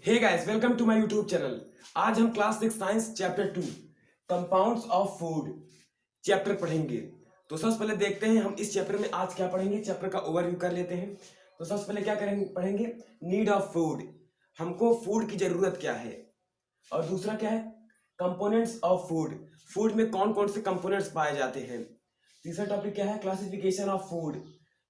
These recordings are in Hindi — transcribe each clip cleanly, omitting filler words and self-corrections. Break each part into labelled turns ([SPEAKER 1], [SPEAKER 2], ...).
[SPEAKER 1] Hey guys, welcome to my YouTube channel. आज हम class 6 science chapter 2 compounds of food chapter पढ़ेंगे। तो सबसे पहले देखते हैं हम इस चैप्टर में आज क्या पढ़ेंगे। चैप्टर का ओवरव्यू कर लेते हैं। तो सबसे पहले क्या करेंगे, पढ़ेंगे नीड ऑफ फूड, हमको फूड की जरूरत क्या है। और दूसरा क्या है, कंपोनेंट्स ऑफ फूड, फूड में कौन कौन से कंपोनेंट्स पाए जाते हैं। तीसरा टॉपिक क्या है, क्लासिफिकेशन ऑफ फूड,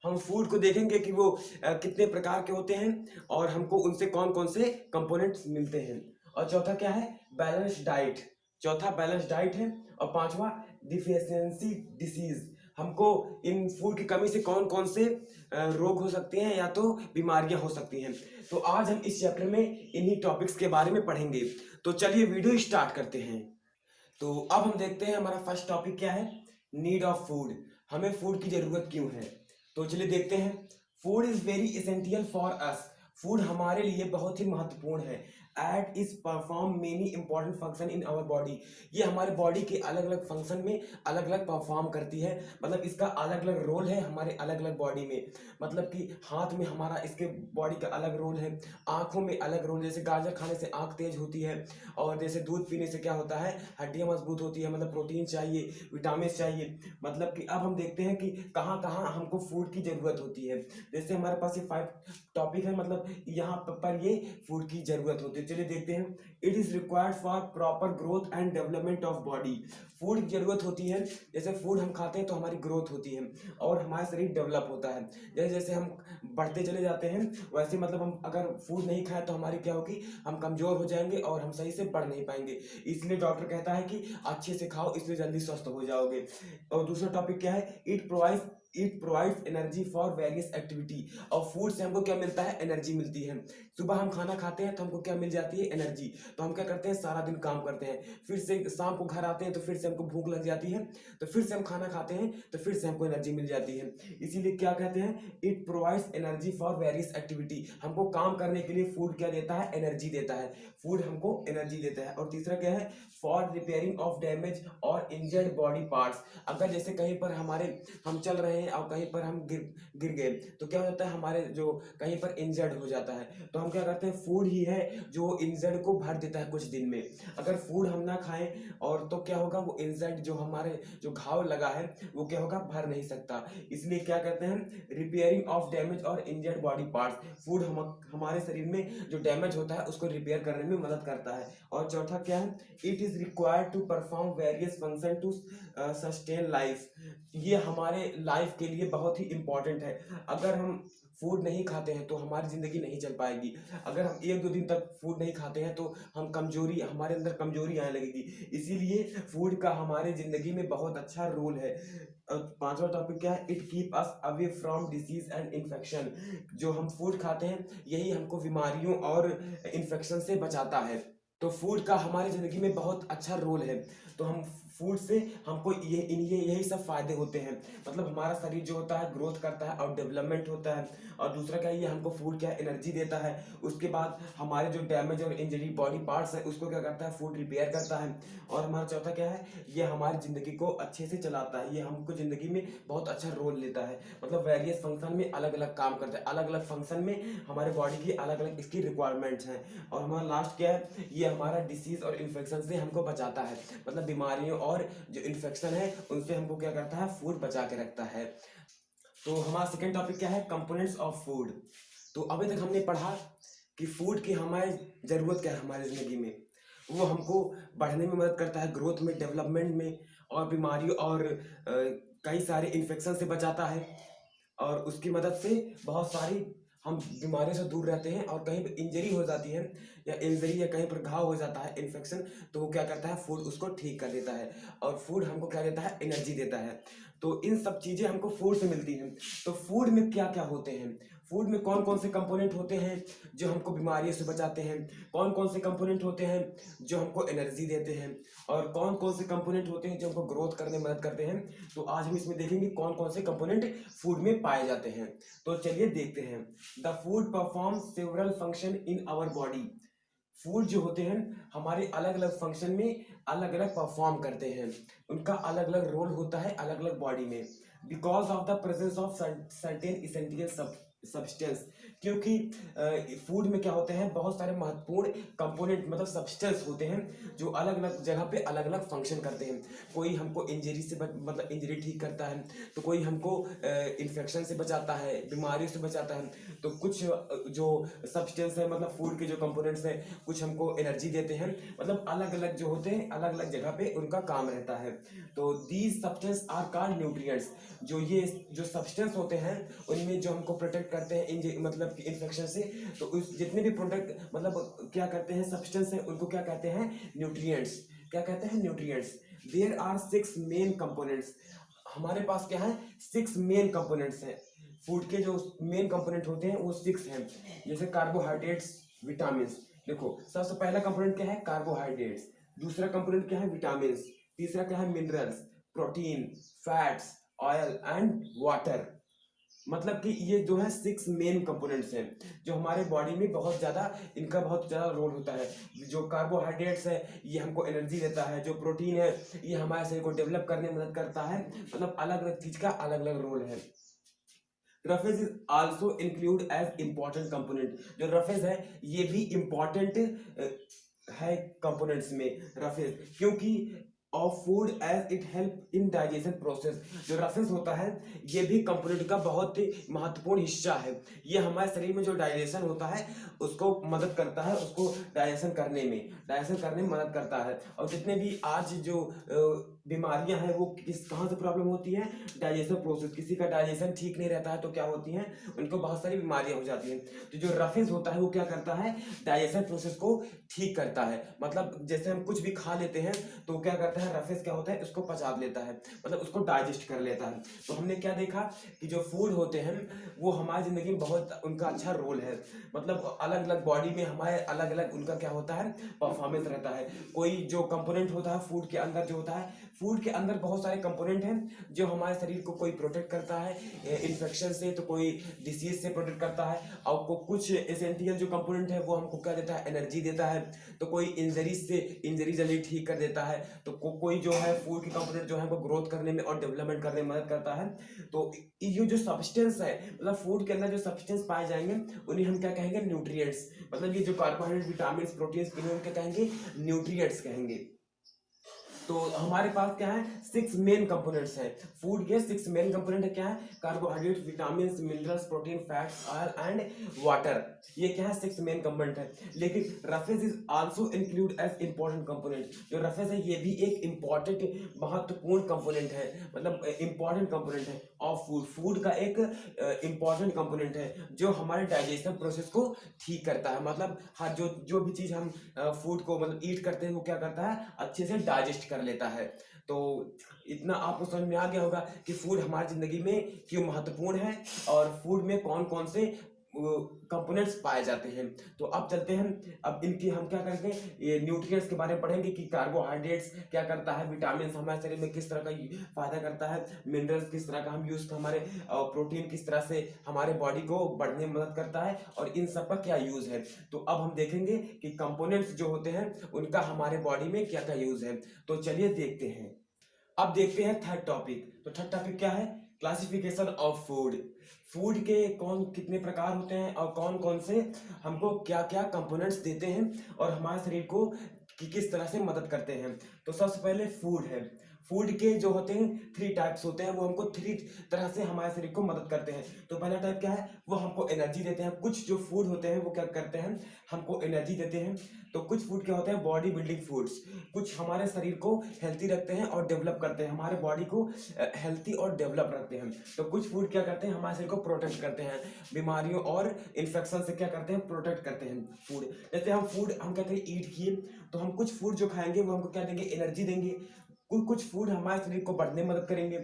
[SPEAKER 1] हम फूड को देखेंगे कि वो कितने प्रकार के होते हैं और हमको उनसे कौन कौन से कंपोनेंट्स मिलते हैं। और चौथा क्या है, बैलेंस डाइट, चौथा बैलेंस डाइट है। और पांचवा डिफिशियंसी डिसीज, हमको इन फूड की कमी से कौन कौन से रोग हो सकते हैं या तो बीमारियां हो सकती हैं। तो आज हम इस चैप्टर में इन्हीं टॉपिक्स के बारे में पढ़ेंगे। तो चलिए वीडियो स्टार्ट करते हैं। तो अब हम देखते हैं हमारा फर्स्ट टॉपिक क्या है, नीड ऑफ फूड, हमें फूड की जरूरत क्यों है। तो चलिए देखते हैं। Food is very essential for us, food हमारे लिए बहुत ही महत्वपूर्ण है। It is perform many important function in our body, ये हमारे बॉडी के अलग अलग फंक्शन में अलग अलग परफॉर्म करती है। मतलब इसका अलग अलग रोल है हमारे अलग अलग बॉडी में। मतलब कि हाथ में हमारा इसके बॉडी का अलग रोल है, आंखों में अलग रोल, जैसे गाजर खाने से आंख तेज होती है, और जैसे दूध पीने से क्या होता है, हड्डियां मजबूत होती है। मतलब प्रोटीन चाहिए, विटामिन चाहिए। मतलब कि अब हम देखते हैं कि कहाँ कहाँ हमको फूड की जरूरत होती है। जैसे हमारे पास ये 5 टॉपिक है, मतलब यहाँ पर ये फूड की जरूरत होती है। चलिए देखते हैं। It is required for proper growth and development of body, food की जरूरत होती है। जैसे फूड हम खाते हैं तो हमारी ग्रोथ होती है और हमारा शरीर डेवलप होता है। जैसे जैसे हम बढ़ते चले जाते हैं वैसे मतलब हम अगर फूड नहीं खाएं तो हमारी क्या होगी, हम कमजोर हो जाएंगे और हम सही से बढ़ नहीं पाएंगे। इसलिए डॉक्टर कहता है कि अच्छे से खाओ, इसलिए जल्दी स्वस्थ हो जाओगे। और दूसरा टॉपिक क्या है, it provides energy for various activity, और फूड से हमको क्या मिलता है, एनर्जी मिलती है। सुबह हम खाना खाते हैं तो हमको क्या मिल जाती है, एनर्जी। तो हम क्या करते हैं, सारा दिन काम करते हैं, फिर से शाम को घर आते हैं तो फिर से हमको भूख लग जाती है, तो फिर से हम खाना खाते हैं तो फिर से हमको एनर्जी मिल जाती है। इसीलिए क्या कहते हैं, it provides energy for various activity, हमको काम करने के लिए फूड क्या देता है, एनर्जी देता है। फूड हमको एनर्जी देता है। और तीसरा क्या है, फॉर रिपेयरिंग ऑफ डैमेज और इंजर्ड बॉडी पार्ट्स, अगर जैसे कहीं पर हम चल रहे हैं और कहीं पर हम गिर गिर गए तो क्या होता है, हमारे जो कहीं पर इंजर्ड हो जाता है तो हम क्या करते हैं, फूड ही है जो इंजर्ड को भर देता है कुछ दिन में। अगर फूड हम ना खाएं और तो क्या होगा, वो इंजर्ड जो हमारे जो घाव लगा है वो क्या होगा, भर नहीं सकता। इसलिए क्या कहते हैं, रिपेयरिंग ऑफ डैमेज और इंजर्ड बॉडी पार्ट्स, फूड हमारे शरीर में जो डैमेज होता है उसको रिपेयर करने में मदद करता है। और चौथा क्या है, it is required to perform various function to sustain life, ये हमारे लाइफ के लिए बहुत ही इंपॉर्टेंट है। अगर हम फूड नहीं खाते हैं तो हमारी ज़िंदगी नहीं चल पाएगी। अगर हम 1-2 दिन तक फूड नहीं खाते हैं तो हमारे अंदर कमजोरी आने लगेगी। इसीलिए फूड का हमारे ज़िंदगी में बहुत अच्छा रोल है। पांचवा टॉपिक क्या है, it keep us away from disease and infection, जो हम फूड खाते हैं यही हमको बीमारियों और इन्फेक्शन से बचाता है। तो फूड का हमारी ज़िंदगी में बहुत अच्छा रोल है। तो हम फूड से हमको ये यही सब फायदे होते हैं। मतलब हमारा शरीर जो होता है ग्रोथ करता है और डेवलपमेंट होता है। और दूसरा क्या है, ये हमको फूड क्या है, एनर्जी देता है। उसके बाद हमारे जो डैमेज और इंजरी बॉडी पार्ट्स है उसको क्या करता है, फूड रिपेयर करता है। और हमारा चौथा क्या है, ये हमारी ज़िंदगी को अच्छे से चलाता है, ये हमको ज़िंदगी में बहुत अच्छा रोल लेता है। मतलब वेरियस फंक्शन में अलग अलग काम करता है, अलग अलग फंक्शन में हमारे बॉडी की अलग अलग इसकी रिक्वायरमेंट्स हैं। और हमारा लास्ट क्या है, ये हमारा डिसीज और इन्फेक्शन से हमको बचाता है। मतलब बीमारियों और जो इन्फेक्शन है उनसे हमको क्या करता है, फूड बचा के रखता है। तो हमारा सेकेंड टॉपिक क्या है, कंपोनेंट्स ऑफ फूड। तो अभी तक हमने पढ़ा कि फूड की हमारी ज़रूरत क्या है हमारी ज़िंदगी में। वो हमको बढ़ने में मदद करता है, ग्रोथ में, डेवलपमेंट में, और बीमारी और कई सारे इन्फेक्शन से बचाता है। और उसकी मदद से बहुत सारी हम बीमारियों से दूर रहते हैं। और कहीं पर इंजरी हो जाती है या इंजरी या कहीं पर घाव हो जाता है, इन्फेक्शन, तो वो क्या करता है, फूड उसको ठीक कर देता है। और फूड हमको क्या देता है, एनर्जी देता है। तो इन सब चीज़ें हमको फूड से मिलती हैं। तो फूड में क्या क्या होते हैं, फूड में कौन कौन से कंपोनेंट होते हैं जो हमको बीमारियों से बचाते हैं, कौन कौन से कंपोनेंट होते हैं जो हमको एनर्जी देते हैं, और कौन कौन से कंपोनेंट होते हैं जो हमको ग्रोथ करने में मदद करते हैं। तो आज हम इसमें देखेंगे कौन कौन से कंपोनेंट फूड में पाए जाते हैं। तो चलिए देखते हैं। The food perform several function in our body, food जो होते हैं हमारे अलग अलग फंक्शन में अलग अलग परफॉर्म करते हैं, उनका अलग अलग रोल होता है अलग अलग बॉडी में। Because of the presence of certain essential substance, क्योंकि फूड में क्या होते हैं, बहुत सारे महत्वपूर्ण कंपोनेंट मतलब सब्सटेंस होते हैं जो अलग अलग जगह पे अलग अलग फंक्शन करते हैं। कोई हमको इंजरी से मतलब इंजरी ठीक करता है, तो कोई हमको इन्फेक्शन से बचाता है, बीमारियों से बचाता है। तो कुछ जो सब्सटेंस है मतलब फूड के जो कंपोनेंट्स हैं, कुछ हमको एनर्जी देते हैं। मतलब अलग अलग जो होते हैं अलग अलग जगह पे उनका काम रहता है। तो these substance are called nutrients. जो ये जो सब्सटेंस होते हैं उनमें जो हमको प्रोटेक्ट करते हैं मतलब कि इन्फेक्शन से, तो उस जितने भी प्रोडक्ट मतलब क्या करते हैं सब्सटेंस है उनको क्या कहते हैं, न्यूट्रिएंट्स। क्या कहते हैं, nutrients. There are 6 main components. हमारे पास क्या है, 6 मेन कंपोनेंट्स हैं। फूड के जो मेन कंपोनेंट होते हैं वो 6 हैं। जैसे कार्बोहाइड्रेट्स, विटामिन। देखो सबसे पहला कंपोनेंट क्या है, कार्बोहाइड्रेट्स। दूसरा कंपोनेंट क्या है, विटामिन। तीसरा क्या है, minerals, protein, fats, oil and water. मतलब कि ये जो है 6 मेन कंपोनेंट्स हैं जो हमारे बॉडी में बहुत ज़्यादा इनका बहुत ज़्यादा रोल होता है। जो कार्बोहाइड्रेट्स है ये हमको एनर्जी देता है, जो प्रोटीन है ये हमारे शरीर को डेवलप करने में मदद करता है। मतलब अलग अलग चीज़ का अलग अलग रोल है। Roughage is also include as important component. जो रफेज है ये भी इम्पॉर्टेंट है कंपोनेंट्स में, रफेज, क्योंकि of food as it help in digestion process. जो रफेज होता है ये भी कंपोनेंट का बहुत ही महत्वपूर्ण हिस्सा है। ये हमारे शरीर में जो डाइजेशन होता है उसको मदद करता है, उसको डाइजेशन करने में मदद करता है। और जितने भी आज जो बीमारियां हैं वो कहाँ से प्रॉब्लम होती है, डाइजेशन प्रोसेस। किसी का डाइजेशन ठीक नहीं रहता है तो क्या होती हैं, उनको बहुत सारी बीमारियां हो जाती हैं। तो जो रफेज होता है वो क्या करता है, डाइजेशन प्रोसेस को ठीक करता है। मतलब जैसे हम कुछ भी खा लेते हैं तो क्या करता है, रफेज क्या होता है, उसको पचा लेता है, मतलब उसको डाइजेस्ट कर लेता है। तो हमने क्या देखा कि जो फूड होते हैं वो हमारी जिंदगी में बहुत उनका अच्छा रोल है। मतलब अलग अलग बॉडी में हमारे अलग अलग उनका क्या होता है, परफॉर्मेंस रहता है। कोई जो कंपोनेंट होता है फूड के अंदर जो होता है, फूड के अंदर बहुत सारे कंपोनेंट हैं जो हमारे शरीर को कोई प्रोटेक्ट करता है इन्फेक्शन से, तो कोई डिसीज से प्रोटेक्ट करता है। और कुछ एसेंशियल जो कंपोनेंट है वो हमको क्या देता है, एनर्जी देता है। तो कोई इंजरी जल्दी ठीक कर देता है। तो कोई जो है फूड के कंपोनेंट जो है वो ग्रोथ करने में और डेवलपमेंट करने में मदद करता है। तो ये जो सब्सटेंस है मतलब फूड के अंदर जो सब्सटेंस पाए जाएंगे उन्हें हम क्या कहेंगे, न्यूट्रिएंट्स। मतलब ये जो कार्बोहाइड्रेट, विटामिन, प्रोटीन्स, इन्हें हम क्या कहेंगे, न्यूट्रिएंट्स कहेंगे। तो हमारे पास क्या है, 6 मेन कंपोनेंट्स हैं फूड के। 6 मेन कंपोनेंट है, क्या है, carbohydrate, vitamin, minerals, protein, fats, oil and water. ये क्या है, 6 मेन कंपोनेंट है। लेकिन roughage is also include as important component. जो रफेज है ये भी एक इंपॉर्टेंट महत्वपूर्ण कंपोनेंट है, मतलब इंपॉर्टेंट कंपोनेंट है ऑफ फूड। फूड का एक इंपॉर्टेंट कंपोनेंट है जो हमारे डाइजेशन प्रोसेस को ठीक करता है। मतलब हर जो जो भी चीज़ हम फूड को मतलब ईट करते हैं वो क्या करता है, अच्छे से डाइजेस्ट कर लेता है। तो इतना आपको समझ में आ गया होगा कि फूड हमारी ज़िंदगी में क्यों महत्वपूर्ण है और फूड में कौन कौन से कंपोनेंट्स पाए जाते हैं। तो अब चलते हैं, अब इनकी हम क्या करेंगे, ये न्यूट्रिएंट्स के बारे में पढ़ेंगे कि कार्बोहाइड्रेट्स क्या करता है, विटामिन हमारे शरीर में किस तरह का फायदा करता है, मिनरल्स किस तरह का हम यूज हमारे, प्रोटीन किस तरह से हमारे बॉडी को बढ़ने में मदद करता है, और इन सब का क्या यूज है। तो अब हम देखेंगे कि कंपोनेंट्स जो होते हैं उनका हमारे बॉडी में क्या क्या यूज है। तो चलिए देखते हैं। अब देखते हैं थर्ड टॉपिक। तो थर्ड टॉपिक क्या है, क्लासिफिकेशन ऑफ फूड। फूड के कौन कितने प्रकार होते हैं और कौन कौन से हमको क्या क्या कंपोनेंट्स देते हैं और हमारे शरीर को किस तरह से मदद करते हैं। तो सबसे पहले फूड है। फूड के जो होते हैं 3 टाइप्स होते हैं, वो हमको 3 तरह से हमारे शरीर को मदद करते हैं। तो पहला टाइप क्या है, वो हमको एनर्जी देते हैं। कुछ जो फूड होते हैं वो क्या करते हैं, हमको एनर्जी देते हैं। तो कुछ फूड क्या होते हैं, बॉडी बिल्डिंग फूड्स। कुछ हमारे शरीर को हेल्थी रखते हैं और डेवलप करते हैं, हमारे बॉडी को हेल्थी और डेवलप रखते हैं। तो कुछ फूड क्या करते हैं, हमारे शरीर को प्रोटेक्ट करते हैं, बीमारियों और इन्फेक्शन से क्या करते हैं, प्रोटेक्ट करते हैं फूड। जैसे हम कहते हैं ईट किए, तो हम कुछ फूड जो खाएंगे वो हमको क्या देंगे, एनर्जी देंगे। कुछ फूड हमारे शरीर को बढ़ने में मदद करेंगे,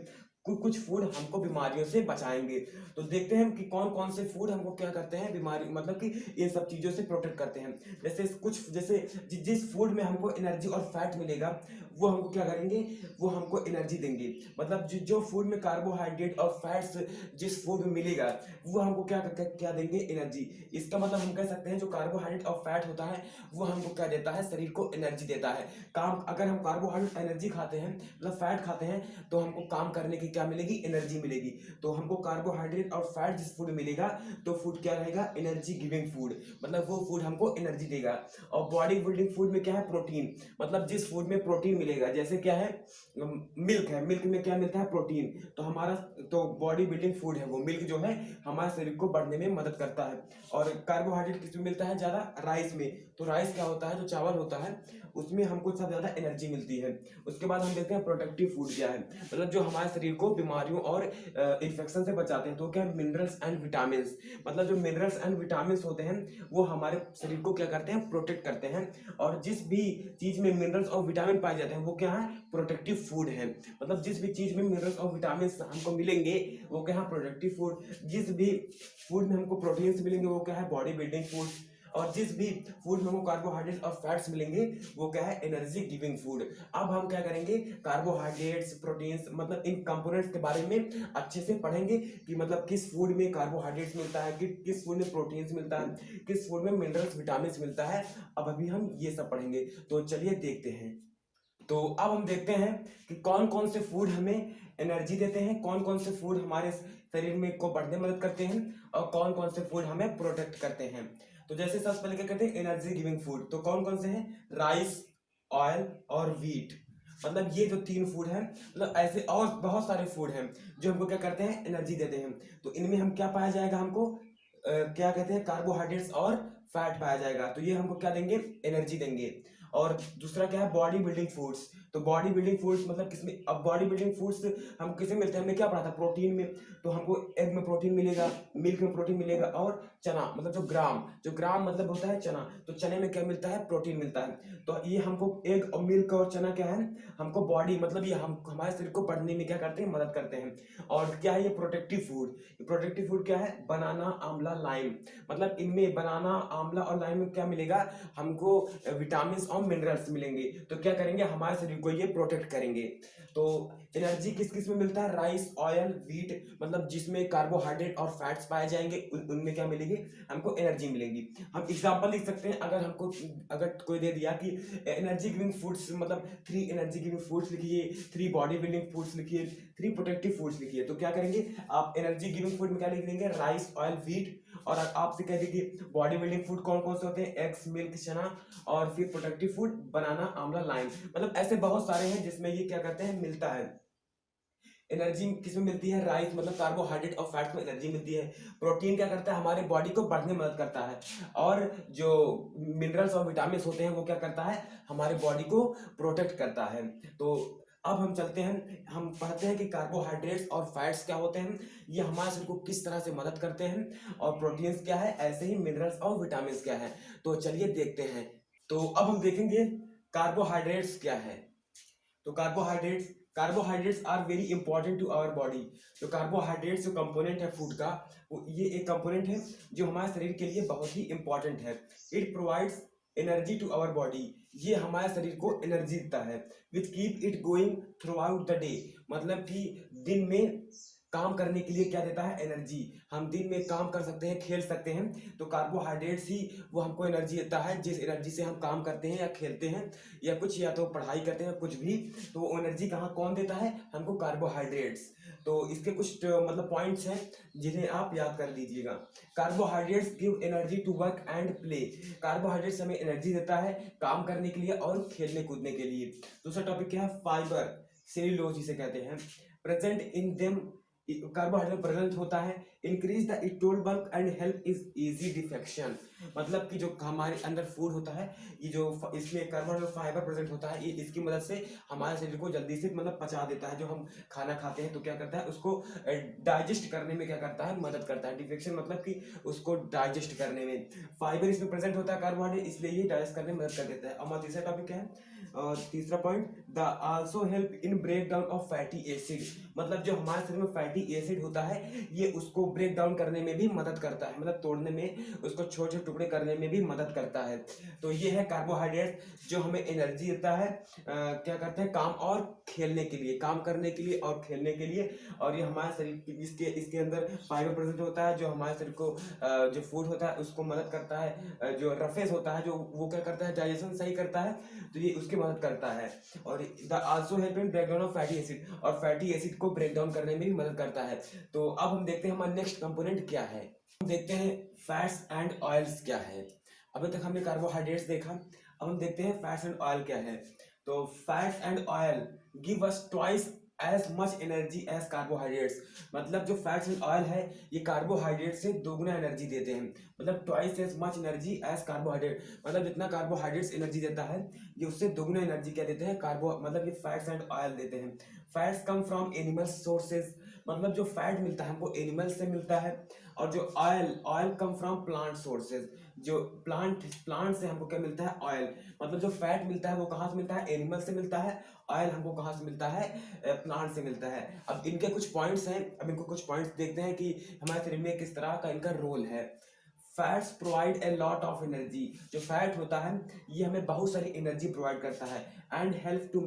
[SPEAKER 1] कुछ फूड हमको बीमारियों से बचाएंगे। तो देखते हैं कि कौन कौन से फूड हमको क्या करते हैं, बीमारी मतलब कि इन सब चीज़ों से प्रोटेक्ट करते हैं। जैसे कुछ जैसे जिस फूड में हमको एनर्जी और फैट मिलेगा वो हमको क्या करेंगे, वो हमको एनर्जी देंगे। मतलब जो फूड में कार्बोहाइड्रेट और फैट्स जिस फूड में मिलेगा वो हमको क्या देंगे, एनर्जी। इसका मतलब हम कह सकते हैं जो कार्बोहाइड्रेट और फैट होता है वो हमको क्या देता है, शरीर को एनर्जी देता है। काम अगर हम कार्बोहाइड्रेट एनर्जी खाते हैं मतलब फैट खाते हैं तो हमको काम करने की क्या मिलेगी, एनर्जी मिलेगी। तो हमको कार्बोहाइड्रेट और फैट जिस फूड मिलेगा तो फूड क्या रहेगा, एनर्जी गिविंग फूड, मतलब वो फूड हमको एनर्जी देगा। और बॉडी बिल्डिंग फूड में क्या है, प्रोटीन, मतलब जिस फूड में प्रोटीन मिलेगा, जैसे क्या है, मिल्क है, मिल्क में क्या मिलता है, प्रोटीन। तो हमारा तो बॉडी बिल्डिंग फूड है वो मिल्क जो है, हमारे शरीर को बढ़ने में मदद करता है। और कार्बोहाइड्रेट किसमें मिलता है ज्यादा, राइस में। तो राइस क्या होता है, जो चावल होता है उसमें हमको सबसे ज्यादा एनर्जी मिलती है। उसके बाद हम देखते हैं प्रोटेक्टिव फूड क्या है, मतलब जो हमारे शरीर को बीमारियों और इन्फेक्शन से बचाते हैं। तो क्या है, मिनरल्स एंड विटामिन, मतलब जो मिनरल्स एंड विटामिन होते हैं वो हमारे शरीर को क्या करते हैं, प्रोटेक्ट करते हैं। और जिस भी चीज में मिनरल्स और विटामिन पाए जाते हैं वो क्या है, प्रोटेक्टिव फूड है। मतलब जिस भी चीज में मिनरल्स और विटामिन हमको मिलेंगे वो क्या है, प्रोटेक्टिव फूड। जिस भी फूड में हमको प्रोटीन्स मिलेंगे वो क्या है, बॉडी बिल्डिंग फूड। और जिस भी फूड में हमको कार्बोहाइड्रेट और फैट्स मिलेंगे वो क्या है, एनर्जी गिविंग फूड। अब हम क्या करेंगे, कार्बोहाइड्रेट्स, प्रोटीन्स, मतलब इन कंपोनेंट्स के बारे में अच्छे से पढ़ेंगे कि मतलब किस फूड में कार्बोहाइड्रेट्स मिलता है, कि किस फूड में प्रोटीन्स मिलता है, किस फूड में मिनरल्स विटामिन मिलता है। अब अभी हम ये सब पढ़ेंगे, तो चलिए देखते हैं। तो अब हम देखते हैं कि कौन कौन से फूड हमें एनर्जी देते हैं, कौन कौन से फूड हमारे शरीर में को बढ़ने में मदद करते हैं, और कौन कौन से फूड हमें प्रोटेक्ट करते हैं। तो जैसे सबसे पहले क्या कहते हैं, एनर्जी गिविंग फूड। तो कौन कौन से हैं, राइस, ऑयल और व्हीट, मतलब ये जो तीन फूड हैं। मतलब ऐसे और बहुत सारे फूड हैं जो हमको क्या करते हैं, एनर्जी देते हैं। तो इनमें हम क्या पाया जाएगा, हमको क्या कहते हैं, कार्बोहाइड्रेट्स और फैट पाया जाएगा। तो ये हमको क्या देंगे, एनर्जी देंगे। और दूसरा क्या है, बॉडी बिल्डिंग फूड्स। तो बॉडी बिल्डिंग फूड्स मतलब किसमें, अब बॉडी बिल्डिंग फूड्स हम किसमें मिलते हैं, हमने क्या पढ़ा था, प्रोटीन में। तो हमको एग में प्रोटीन मिलेगा, मिल्क में प्रोटीन मिलेगा, और चना, मतलब जो ग्राम मतलब होता है चना, तो चने में क्या मिलता है, प्रोटीन मिलता है। तो ये हमको एग और मिल्क और चना क्या है, हमको बॉडी, मतलब ये हम हमारे शरीर को बढ़ने में क्या करते हैं, मदद करते हैं। और क्या है ये प्रोटेक्टिव फूड, प्रोटेक्टिव फूड क्या है, बनाना, आंवला, लाइम, मतलब इनमें बनाना, आंवला और लाइम में क्या मिलेगा, हमको विटामिन और मिनरल्स मिलेंगे। तो क्या करेंगे, हमारे शरीर को ये प्रोटेक्ट करेंगे। तो एनर्जी किस किस में मिलता है, राइस, ऑयल, व्हीट, मतलब जिसमें कार्बोहाइड्रेट और फैट्स पाए जाएंगे उनमें क्या मिलेगी, हमको एनर्जी मिलेगी। हम एग्जांपल लिख सकते हैं, अगर कोई दे दिया कि एनर्जी गिविंग फूड्स, मतलब 3 एनर्जी गिविंग फूड्स लिखिए, 3 बॉडी बिल्डिंग फूड्स लिखिए, 3 प्रोटेक्टिव फूड्स लिखिए। तो क्या करेंगे आप, एनर्जी गिविंग फूड में क्या लिख देंगे, राइस, ऑयल, व्हीट। और आपसे कह दीजिए बॉडी बिल्डिंग फूड कौन कौन से होते हैं, एग्स, मिल्क, चना। और फिर प्रोटेक्टिव फूड, बनाना, आंवला, लाइम, मतलब ऐसे बहुत सारे हैं जिसमें ये क्या करते हैं, मिलता है। एनर्जी किसमें मिलती है, राइस, मतलब कार्बोहाइड्रेट और फैट में एनर्जी मिलती है। प्रोटीन क्या करता है, हमारे बॉडी को बढ़ने में मदद करता है। और जो मिनरल्स और विटामिन होते हैं वो क्या करता है, हमारे बॉडी को प्रोटेक्ट करता है। तो अब हम चलते हैं, हम पढ़ते हैं कि कार्बोहाइड्रेट्स और फैट्स क्या होते हैं, ये हमारे शरीर को किस तरह से मदद करते हैं। और प्रोटीन्स क्या है, ऐसे ही मिनरल्स और विटामिन क्या है। तो चलिए देखते हैं। तो अब हम देखेंगे कार्बोहाइड्रेट्स क्या है। तो carbohydrates are very important to our body. तो कार्बोहाइड्रेट्स जो कंपोनेंट है फूड का, वो ये एक कंपोनेंट है जो हमारे शरीर के लिए बहुत ही इंपॉर्टेंट है। It provides energy to our body, ये हमारे शरीर को एनर्जी देता है। Which keep it going throughout the day, मतलब कि दिन में काम करने के लिए क्या देता है, एनर्जी। हम दिन में काम कर सकते हैं, खेल सकते हैं, तो कार्बोहाइड्रेट्स ही वो हमको एनर्जी देता है। जिस एनर्जी से हम काम करते हैं या खेलते हैं या कुछ, या तो पढ़ाई करते हैं, कुछ भी, तो वो एनर्जी कहाँ कौन देता है, हमको कार्बोहाइड्रेट्स। तो इसके कुछ मतलब पॉइंट्स हैं जिन्हें आप याद कर लीजिएगा। Carbohydrates give energy to work and play, carbohydrates हमें एनर्जी देता है काम करने के लिए और खेलने कूदने के लिए। दूसरा टॉपिक क्या है, फाइबर, सेल्यूलोज जिसे कहते हैं, present in them, carbohydrate present होता है। Increase the store bulk and help is easy defection, मतलब कि जो हमारे अंदर फूड होता है, ये जो इसमें कार्बोहाइड्रेट फाइबर प्रेजेंट होता है, ये इसकी मदद से हमारे शरीर को जल्दी से मतलब पचा देता है। जो हम खाना खाते हैं तो क्या करता है, उसको डाइजेस्ट करने में क्या करता है, मदद करता है। डिफेक्शन मतलब कि उसको डाइजेस्ट करने में। फाइबर इसमें प्रेजेंट होता है कार्बोहाइड्रेट, इसलिए ये डाइजेस्ट करने में मदद कर देता है। और तीसरा टॉपिक क्या है, तीसरा point, they also help in break down of fatty acid, मतलब जो हमारे शरीर में फैटी एसिड होता है ये उसको ब्रेक डाउन करने में भी मदद करता है, मतलब तोड़ने में, उसको छोटे छोटे टुकड़े करने में भी मदद करता है। तो ये है कार्बोहाइड्रेट जो हमें एनर्जी देता है, क्या करते हैं, काम और खेलने के लिए, काम करने के लिए और खेलने के लिए। और ये हमारे शरीर इसके इसके अंदर फाइबर प्रेजेंट होता है जो हमारे शरीर को जो फूड होता है उसको मदद करता है, जो रफेज होता है जो वो क्या करता है, डाइजेशन सही करता है, तो ये उसकी मदद करता है। और they also help in break down of fatty acid, और फैटी एसिड को ब्रेक डाउन करने में भी मदद करता है। तो अब हम देखते हैं हमारा नेक्स्ट कंपोनेंट क्या है। हम देखते हैं फैट्स एंड ऑयल्स क्या है। अभी तक हमने कार्बोहाइड्रेट्स देखा, अब हम देखते हैं फैट्स एंड ऑयल क्या है। तो fats and oil give us twice as much energy as carbohydrates, मतलब जो फैट्स एंड ऑयल है ये कार्बोहाइड्रेट से दोगुना एनर्जी देते हैं, मतलब twice as much energy as carbohydrate, मतलब जितना कार्बोहाइड्रेट्स एनर्जी देता है ये उससे दोगुना एनर्जी क्या देते हैं, कार्बो मतलब ये फैट्स एंड ऑयल देते हैं। Fats come from animal sources, मतलब जो फैट मिलता है हमको एनिमल से मिलता है, और जो oil come from plant sources, जो प्लांट से हमको क्या मिलता है, ऑयल, मतलब जो फैट मिलता है वो कहाँ से मिलता है, एनिमल से मिलता है, ऑयल हमको कहाँ से मिलता है, प्लांट से मिलता है। अब इनके कुछ पॉइंट्स हैं, अब इनको कुछ पॉइंट्स देखते हैं कि हमारे शरीर में किस तरह का इनका रोल है। Fats provide a lot of energy, जो फैट होता है ये हमें बहुत सारी एनर्जी प्रोवाइड करता है, and help to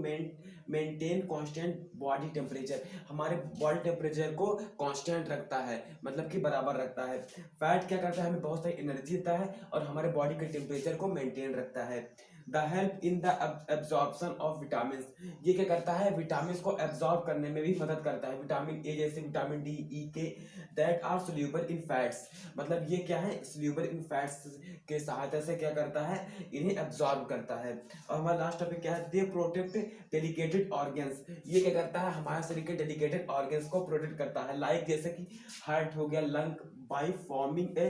[SPEAKER 1] maintain constant body temperature, हमारे बॉडी टेम्परेचर को कांस्टेंट रखता है, मतलब कि बराबर रखता है। फैट क्या करता है, हमें बहुत सारी एनर्जी देता है और हमारे बॉडी के टेम्परेचर को मेंटेन रखता है। The help in the absorption of vitamin, ये क्या करता है, विटामिन को एब्जॉर्ब करने में भी मदद करता है, विटामिन ए जैसे vitamin D, E K, that are soluble in fats, मतलब ये क्या है, सोल्यूबल इन फैट्स के सहायता से क्या करता है, इन्हें एब्जॉर्ब करता है। और हमारा लास्ट टॉपिक क्या है, दे प्रोटेक्ट डेलिकेटेड ऑर्गन्स, ये क्या करता है, हमारे शरीर के डेलिकेटेड ऑर्गन्स को प्रोटेक्ट करता है, लाइक जैसे कि हार्ट हो गया, lung, by forming a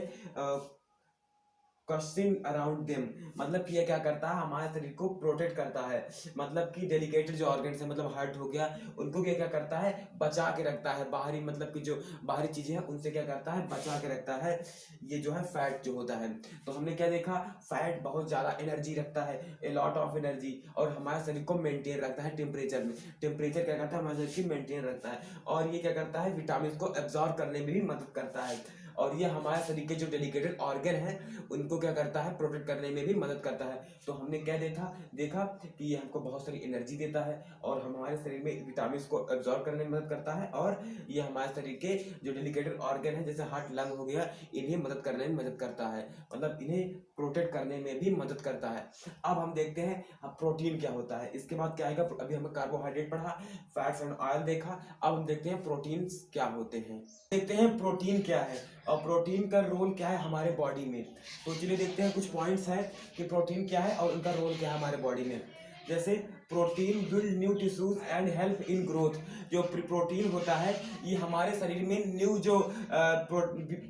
[SPEAKER 1] casting around them, मतलब कि ये क्या करता है, हमारे शरीर को प्रोटेक्ट करता है, मतलब कि डेलिकेटेड जो ऑर्गन्स है, मतलब हार्ट हो गया, उनको क्या क्या करता है, बचा के रखता है, बाहरी मतलब कि जो बाहरी चीजें हैं उनसे क्या करता है, बचा के रखता है, ये जो है फैट जो होता है। तो हमने क्या देखा, फैट बहुत ज्यादा एनर्जी रखता है, ए लॉट ऑफ एनर्जी, और हमारे शरीर को मेंटेन रखता है टेम्परेचर में, टेम्परेचर क्या करता है, हमारे शरीर की मेंटेन रखता है, और ये क्या करता है, विटामिन को एब्जॉर्ब करने में भी मदद करता है, और ये हमारे शरीर के जो डेलिकेटेड ऑर्गन हैं उनको क्या करता है, प्रोटेक्ट करने में भी मदद करता है। तो हमने क्या देखा कि ये हमको बहुत सारी एनर्जी देता है, और हमारे शरीर में विटामिन को एब्जॉर्ब करने में मदद करता है, और ये हमारे शरीर के जो डेलिकेटेड ऑर्गन है जैसे हार्ट, लंग हो गया, इन्हें मदद करने में मदद करता है, मतलब इन्हें प्रोटेक्ट करने में भी मदद करता है। अब हम देखते हैं प्रोटीन क्या होता है, इसके बाद क्या आएगा, अभी हमने कार्बोहाइड्रेट पढ़ा, फैट्स एंड ऑयल देखा, अब हम देखते हैं प्रोटीन क्या होते हैं। देखते हैं प्रोटीन क्या है और प्रोटीन का रोल क्या है हमारे बॉडी में। तो चलिए देखते हैं कुछ पॉइंट्स हैं कि प्रोटीन क्या है और उनका रोल क्या है हमारे बॉडी में। जैसे protein build new tissues and help in growth, जो प्रोटीन होता है ये हमारे शरीर में न्यू जो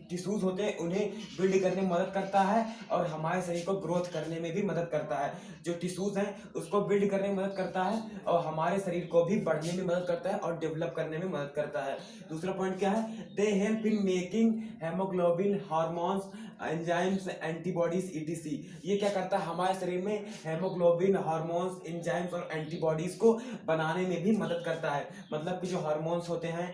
[SPEAKER 1] टिश्यूज होते हैं उन्हें बिल्ड करने में मदद करता है, और हमारे शरीर को ग्रोथ करने में भी मदद करता है। जो टिश्यूज हैं उसको बिल्ड करने में मदद करता है, और हमारे शरीर को भी बढ़ने में मदद करता है और डेवलप करने में मदद करता है। दूसरा पॉइंट क्या है, they help in making haemoglobin, hormones, enzymes, antibodies etc, ये क्या करता है, हमारे शरीर में हेमोग्लोबिन, हार्मोन्स, एंजाइम्स और एंटीबॉडीज को बनाने में भी मदद करता है, मतलब कि जो हार्मोन्स होते हैं,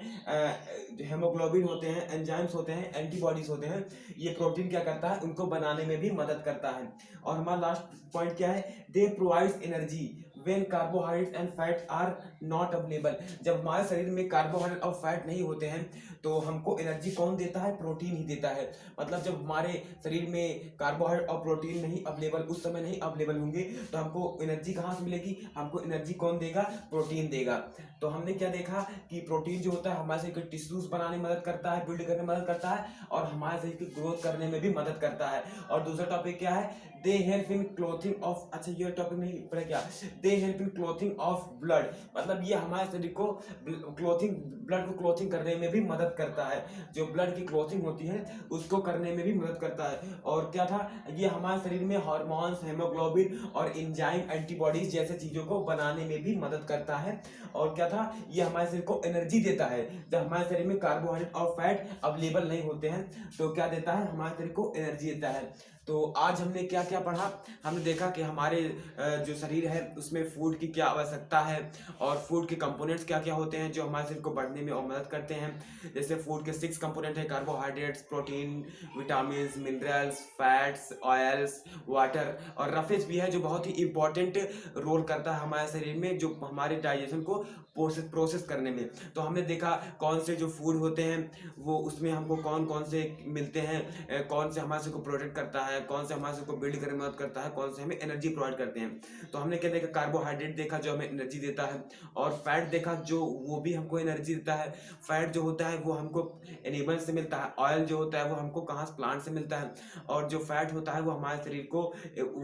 [SPEAKER 1] हेमोग्लोबिन होते हैं, एंजाइम्स होते हैं, एंटीबॉडीज होते हैं, ये प्रोटीन क्या करता है, उनको बनाने में भी मदद करता है। और हमारा लास्ट पॉइंट क्या है, they provides energy when carbohydrates and fats are not available, जब हमारे शरीर में कार्बोहाइड्रेट और फैट नहीं होते हैं तो हमको एनर्जी कौन देता है, प्रोटीन ही देता है। मतलब जब हमारे शरीर में कार्बोहाइड्रेट और प्रोटीन नहीं अवेलेबल, उस समय नहीं अवेलेबल होंगे तो हमको एनर्जी कहाँ से मिलेगी, हमको एनर्जी कौन देगा, प्रोटीन देगा। तो हमने क्या देखा कि प्रोटीन जो होता है हमारे शरीर के टिश्यूज बनाने में मदद करता है, बिल्ड करने में मदद करता है, और हमारे शरीर की ग्रोथ करने में भी मदद करता है। और दूसरा टॉपिक क्या है, they help in clothing of, अच्छा ये टॉपिक नहीं पढ़ा क्या, they help in clothing of blood, मतलब ये हमारे शरीर को क्लोथिंग, ब्लड को क्लोथिंग करने में भी मदद करता है, जो ब्लड की क्लोथिंग होती है उसको करने में भी मदद करता है। और क्या था, ये हमारे शरीर में हार्मोन्स, हेमोग्लोबिन और एंजाइम, एंटीबॉडीज जैसे चीजों को बनाने में भी मदद करता है। और क्या था, ये हमारे शरीर को एनर्जी देता है, जब हमारे शरीर में कार्बोहाइड्रेट और फैट अवेलेबल नहीं होते हैं तो क्या देता है, हमारे शरीर को एनर्जी देता है। तो आज हमने क्या क्या पढ़ा। हमने देखा कि हमारे जो शरीर है उसमें फूड की क्या आवश्यकता है और फूड के कंपोनेंट्स क्या क्या होते हैं जो हमारे शरीर को बढ़ने में और मदद करते हैं। जैसे फूड के 6 कंपोनेंट है, carbohydrates, protein, vitamin, minerals, fats, oils, water और रफेज भी है जो बहुत ही इंपॉर्टेंट रोल करता है हमारे शरीर में, जो हमारे डाइजेशन को प्रोसेस करने में। तो हमने देखा कौन से जो फूड होते हैं वो उसमें हमको कौन कौन से मिलते हैं, कौन से हमारे को प्रोटेक्ट करता है, कौन से हमारे को बिल्ड करने में मदद करता है, कौन से हमें एनर्जी प्रोवाइड करते हैं। तो हमने क्या देखा, कार्बोहाइड्रेट देखा जो हमें एनर्जी देता है, और फैट देखा जो वो भी हमको एनर्जी देता है। फैट जो होता है वो हमको एनिमल से मिलता है, ऑयल जो होता है वो हमको कहाँ से, प्लांट से मिलता है, और जो फैट होता है वो हमारे शरीर को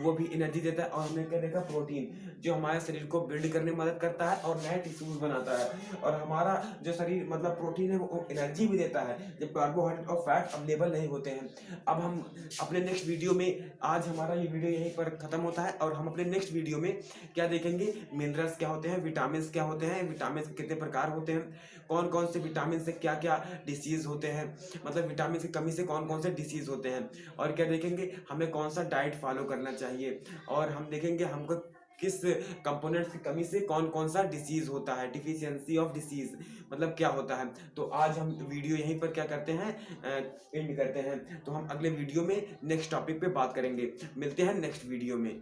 [SPEAKER 1] वो भी एनर्जी देता है। और हमने क्या देखा, प्रोटीन जो हमारे शरीर को बिल्ड करने में मदद करता है और नए टिश्यूज बनाता है। और हमारा जो शरीर मतलब प्रोटीन है वो एनर्जी भी देता है जब कार्बोहाइड्रेट और फैट अवेलेबल नहीं होते हैं। अब हम अपने नेक्स्ट वीडियो में, आज हमारा ये वीडियो यहीं पर खत्म होता है और हम अपने नेक्स्ट वीडियो में क्या देखेंगे, मिनरल्स क्या होते हैं, विटामिन क्या होते हैं, विटामिन के कितने प्रकार होते हैं, कौन कौन से विटामिन से क्या क्या डिसीज होते हैं, मतलब विटामिन की कमी से कौन कौन से डिसीज होते हैं, और क्या देखेंगे हमें कौन सा डाइट फॉलो करना चाहिए, और हम देखेंगे हमको किस कंपोनेंट्स की कमी से कौन कौन सा डिसीज होता है, डिफिशियंसी ऑफ डिसीज मतलब क्या होता है। तो आज हम वीडियो यहीं पर क्या करते हैं, एंड करते हैं। तो हम अगले वीडियो में नेक्स्ट टॉपिक पे बात करेंगे। मिलते हैं नेक्स्ट वीडियो में।